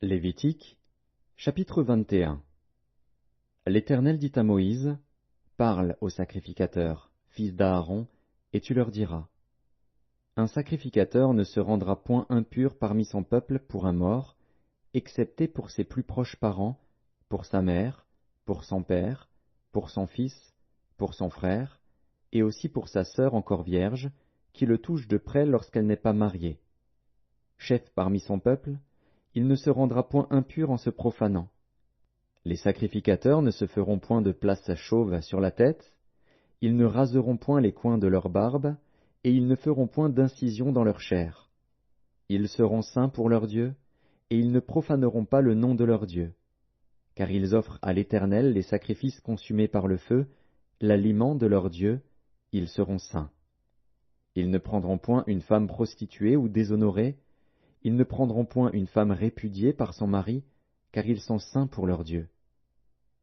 Lévitique, chapitre 21. L'Éternel dit à Moïse, « Parle aux sacrificateurs, fils d'Aaron, et tu leur diras. Un sacrificateur ne se rendra point impur parmi son peuple pour un mort, excepté pour ses plus proches parents, pour sa mère, pour son père, pour son fils, pour son frère, et aussi pour sa sœur encore vierge, qui le touche de près lorsqu'elle n'est pas mariée. Chef parmi son peuple, il ne se rendra point impur en se profanant. Les sacrificateurs ne se feront point de place chauve sur la tête, ils ne raseront point les coins de leur barbe, et ils ne feront point d'incision dans leur chair. Ils seront saints pour leur Dieu, et ils ne profaneront pas le nom de leur Dieu. Car ils offrent à l'Éternel les sacrifices consumés par le feu, l'aliment de leur Dieu, ils seront saints. Ils ne prendront point une femme prostituée ou déshonorée, ils ne prendront point une femme répudiée par son mari, car ils sont saints pour leur Dieu.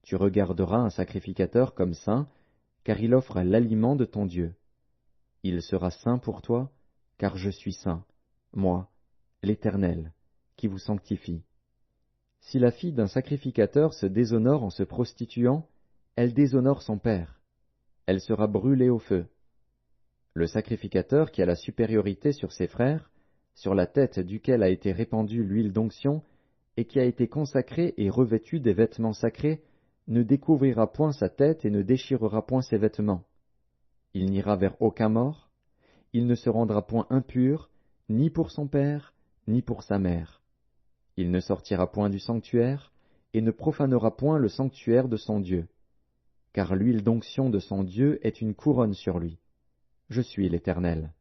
Tu regarderas un sacrificateur comme saint, car il offre l'aliment de ton Dieu. Il sera saint pour toi, car je suis saint, moi, l'Éternel, qui vous sanctifie. Si la fille d'un sacrificateur se déshonore en se prostituant, elle déshonore son père. Elle sera brûlée au feu. Le sacrificateur qui a la supériorité sur ses frères, sur la tête duquel a été répandue l'huile d'onction, et qui a été consacré et revêtu des vêtements sacrés, ne découvrira point sa tête et ne déchirera point ses vêtements. Il n'ira vers aucun mort, il ne se rendra point impur, ni pour son père, ni pour sa mère. Il ne sortira point du sanctuaire, et ne profanera point le sanctuaire de son Dieu. Car l'huile d'onction de son Dieu est une couronne sur lui. Je suis l'Éternel.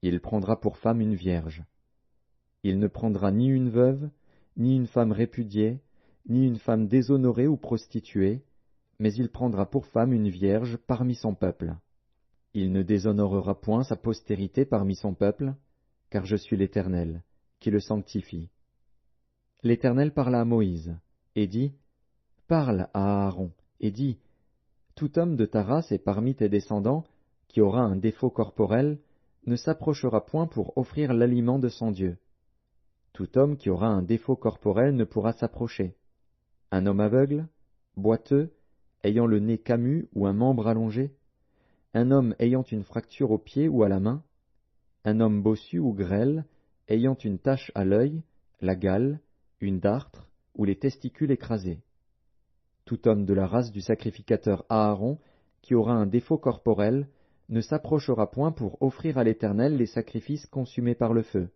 Il prendra pour femme une vierge. Il ne prendra ni une veuve, ni une femme répudiée, ni une femme déshonorée ou prostituée, mais il prendra pour femme une vierge parmi son peuple. Il ne déshonorera point sa postérité parmi son peuple, car je suis l'Éternel, qui le sanctifie. L'Éternel parla à Moïse, et dit, « Parle à Aaron, et dis, tout homme de ta race et parmi tes descendants, qui aura un défaut corporel, ne s'approchera point pour offrir l'aliment de son Dieu. Tout homme qui aura un défaut corporel ne pourra s'approcher. Un homme aveugle, boiteux, ayant le nez camus ou un membre allongé, un homme ayant une fracture au pied ou à la main, un homme bossu ou grêle, ayant une tache à l'œil, la gale, une dartre ou les testicules écrasés. Tout homme de la race du sacrificateur Aaron, qui aura un défaut corporel, ne s'approchera point pour offrir à l'Éternel les sacrifices consumés par le feu.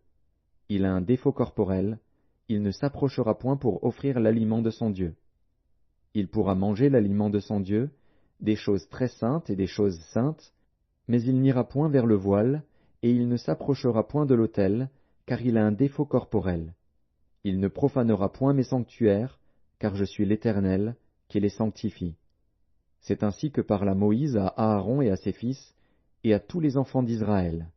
Il a un défaut corporel, il ne s'approchera point pour offrir l'aliment de son Dieu. Il pourra manger l'aliment de son Dieu, des choses très saintes et des choses saintes, mais il n'ira point vers le voile, et il ne s'approchera point de l'autel, car il a un défaut corporel. Il ne profanera point mes sanctuaires, car je suis l'Éternel, qui les sanctifie. C'est ainsi que parla Moïse à Aaron et à ses fils, et à tous les enfants d'Israël.